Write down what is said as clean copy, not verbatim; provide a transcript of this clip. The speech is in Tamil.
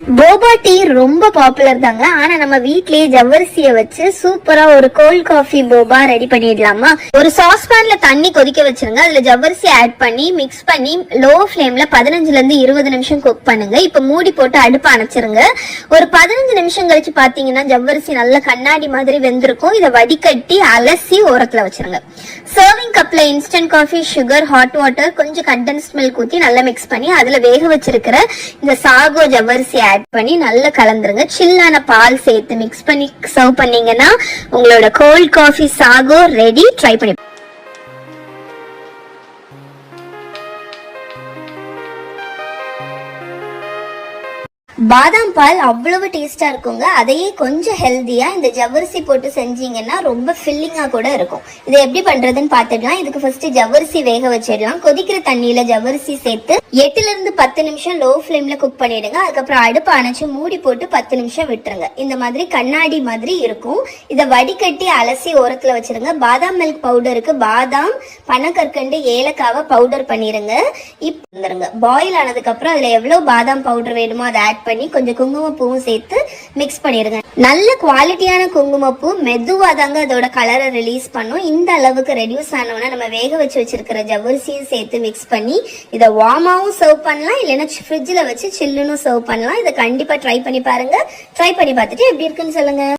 போபா டீ ரொம்ப பாப்புலர் தாங்க. ஆனா நம்ம வீட்லயே ஜவ்வரிசிய வச்சு சூப்பரா ஒரு கோல்ட் காஃபி போபா ரெடி பண்ணிடலாமா? ஒரு சாஸ்பேன்ல தண்ணி கொதிக்க வச்சிருங்க. அதுல ஜவ்வரிசி ஆட் பண்ணி மிக்ஸ் பண்ணி லோ ஃபிளேம்ல 15ல இருந்து 20 நிமிஷம் குக் பண்ணுங்க. இப்ப மூடி போட்டு அடுப்பு அணைச்சிருங்க. ஒரு 15 நிமிஷம் கழிச்சு பாத்தீங்கன்னா ஜவ்வரிசி நல்ல கண்ணாடி மாதிரி வெந்திருக்கும். இதை வடிகட்டி அலசி ஓரத்துல வச்சிருங்க. சர்விங் கப்ல instant coffee, sugar, hot water, கொஞ்சம் கண்டென்ஸ்ட் மில்க் ஊத்தி நல்லா மிக்ஸ் பண்ணி அதுல வேக வச்சிருக்கிற இந்த சாகோ ஜவ்வரிசி ஆட் பண்ணி நல்லா கலந்துருங்க. சில்லான பால் சேர்த்து மிக்ஸ் பண்ணி சர்வ் பண்ணீங்கன்னா உங்களோட cold coffee sago ready. Try பண்ணி பாதாம் பால் அவ்வளவு டேஸ்டா இருக்குங்க. அதையே கொஞ்சம் ஹெல்தியா இந்த ஜவ்வரிசி போட்டு செஞ்சீங்கன்னா ரொம்ப ஃபில்லிங்கா கூட இருக்கும். இதை எப்படி பண்றதுன்னு பாத்துடலாம். இதுக்கு ஃபர்ஸ்ட் ஜவ்வரிசி வேக வச்சிடலாம். கொதிக்கிற தண்ணியில ஜவ்வரிசி சேர்த்து 8ல இருந்து 10 நிமிஷம் லோ ஃபிளேம்ல குக் பண்ணிடுங்க. அதுக்கப்புறம் அடுப்பு அணைச்சு மூடி போட்டு 10 நிமிஷம் விட்டுருங்க. இந்த மாதிரி கண்ணாடி மாதிரி இருக்கும். இதை வடிகட்டி அலசி ஓரத்துல வச்சிருங்க. பாதாம் மில்க் பவுடருக்கு பாதாம், பனக்கற்கண்டு, ஏலக்காவை பவுடர் பண்ணிருங்க. இப்ப பாயில் ஆனதுக்கு அப்புறம் அதுல எவ்வளவு பாதாம் பவுடர் வேணுமோ அதை ஆட் பண்ணி கொஞ்சம் குங்குமப்பூவும் சேர்த்து மிக்ஸ் பண்ணிருங்க. நல்ல குவாலிட்டியான குங்குமப்பூ மெதுவா தாங்க அதோட கலரை ரிலீஸ் பண்ணும். இந்த அளவுக்கு ரெடியூஸ் ஆனோன்னா நம்ம வேக வச்சு வச்சிருக்கிற ஜவ்வரிசியும் சேர்த்து மிக்ஸ் பண்ணி இதை வார்மாவும் சர்வ் பண்ணலாம், இல்லைன்னா ஃப்ரிட்ஜில் வச்சு சில்லுன்னு சர்வ் பண்ணலாம். இதை கண்டிப்பா ட்ரை பண்ணி பாருங்க. ட்ரை பண்ணி பார்த்துட்டு எப்படி இருக்குன்னு சொல்லுங்க.